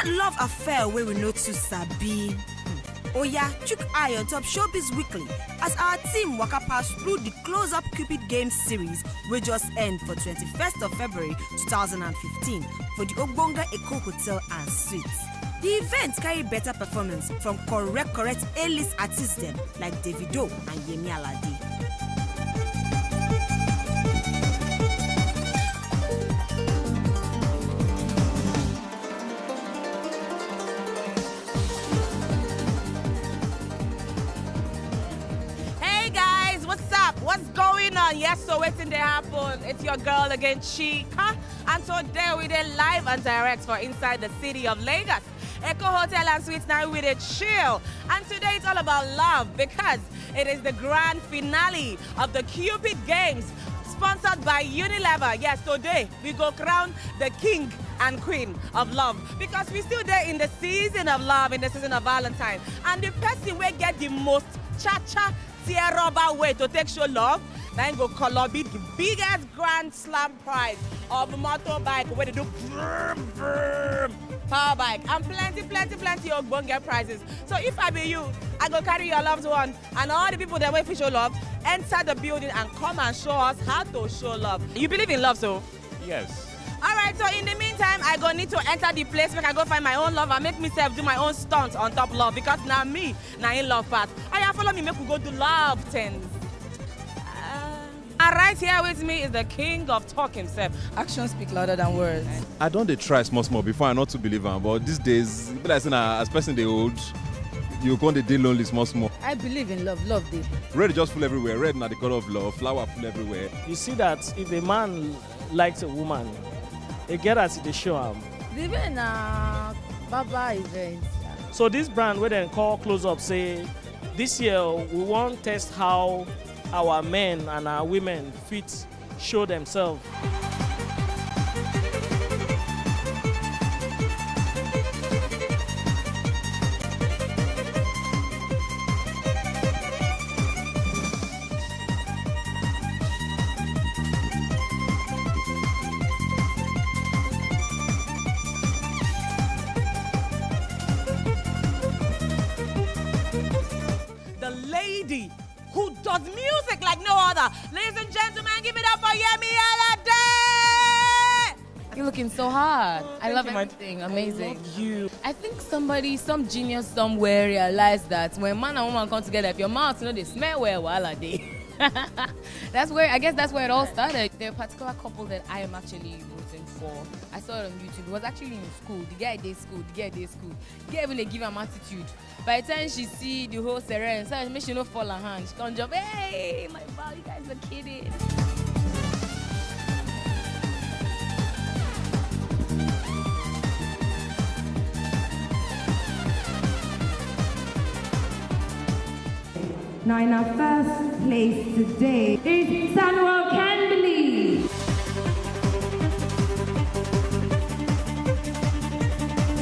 that love affair where we know to sabi. Oh yeah, chook eye on top Showbiz Weekly as our team waka pass through the close-up Cupid Games series wey just end for 21st of February 2015 for the Ogbonga Eko Hotel and Suites. The event carry better performance from correct A-list artists them like Davido and Yemi Alade. What's going on? Yes, so waiting to happen. It's your girl again, Chika. And today we did live and direct for inside the city of Lagos. Echo Hotel and Suites now with a chill. And today it's all about love because it is the grand finale of the Cupid Games sponsored by Unilever. Yes, today we go crown the king and queen of love because we're still there in the season of love, in the season of Valentine. And the person will get the most cha-cha tear rubber way to take show love, then go collabit the biggest grand slam prize of motorbike where they do power bike and plenty of Ogbonge prizes. So if I be you, I go carry your loved one and all the people that wait for show love, enter the building and come and show us how to show love. You believe in love, so? Yes. Alright, so in the meantime, I go need to enter the place where I go find my own love and make myself do my own stunts on top love because now me, now in love part. Follow me, make we go do love things. And right here with me is the king of talk himself. Actions speak louder than words. I don't dey try small before I not to believe am, but these days, be like saying as person dey old, you go dey lonely small. I believe in love, love dey. Red just full everywhere, red na the color of love, flower full everywhere. You see that if a man likes a woman, a girl as they show am. Even a Baba event. So this brand where they call Close Up say, this year we want to test how our men and our women fit show themselves. Who does music like no other. Ladies and gentlemen, give it up for Yemi Alade! You're looking so hot. I love you, everything. Amazing. I love you. I think some genius somewhere realized that when man and woman come together, if your mouth, they smell well, Alade. I guess that's where it all started. There are a particular couple that I am actually rooting for. I saw it on YouTube. It was actually in school. The guy did school. The girl even they give him attitude. By the time she see the whole serene, so make she no fall her hand. She can't jump. Hey, my wow, you guys are kidding. Now in our first place today is Samuel Canley.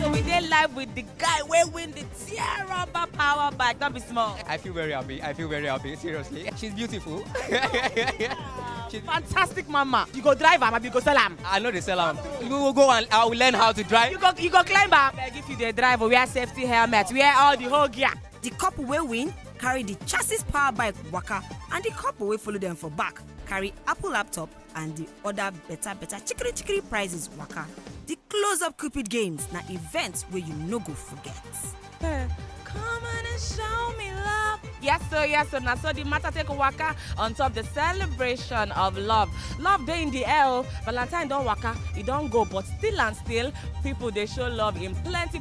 So we did live with the guy where win the tear rubber power bike. Don't be small. I feel very happy. Seriously. She's beautiful. She's fantastic mama. You go drive her, you go sell her. I know they sell her. You will go and I will learn how to drive. You go climb her. If you the driver, wear safety helmet, wear all the whole gear. The couple will win carry the chassis power bike waka and the couple will follow them for back carry Apple laptop and the other better chickry prizes waka. The close-up Cupid Games na event where you no go forget. Come on and show me love. Yes, sir. Now, so the matter take a waka on top the celebration of love. Love day in the air. Valentine don't waka, it don't go, but still, people they show love in plenty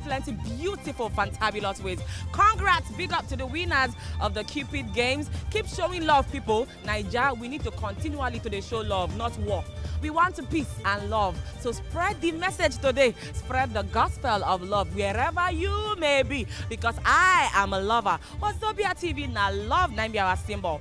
beautiful, fantabulous ways. Congrats, big up to the winners of the Cupid Games. Keep showing love, people. Naija, we need to continually to show love, not war. We want peace and love. So spread the message today. Spread the gospel of love wherever you may be. Because I am a lover. Wazobia TV na love na be our symbol.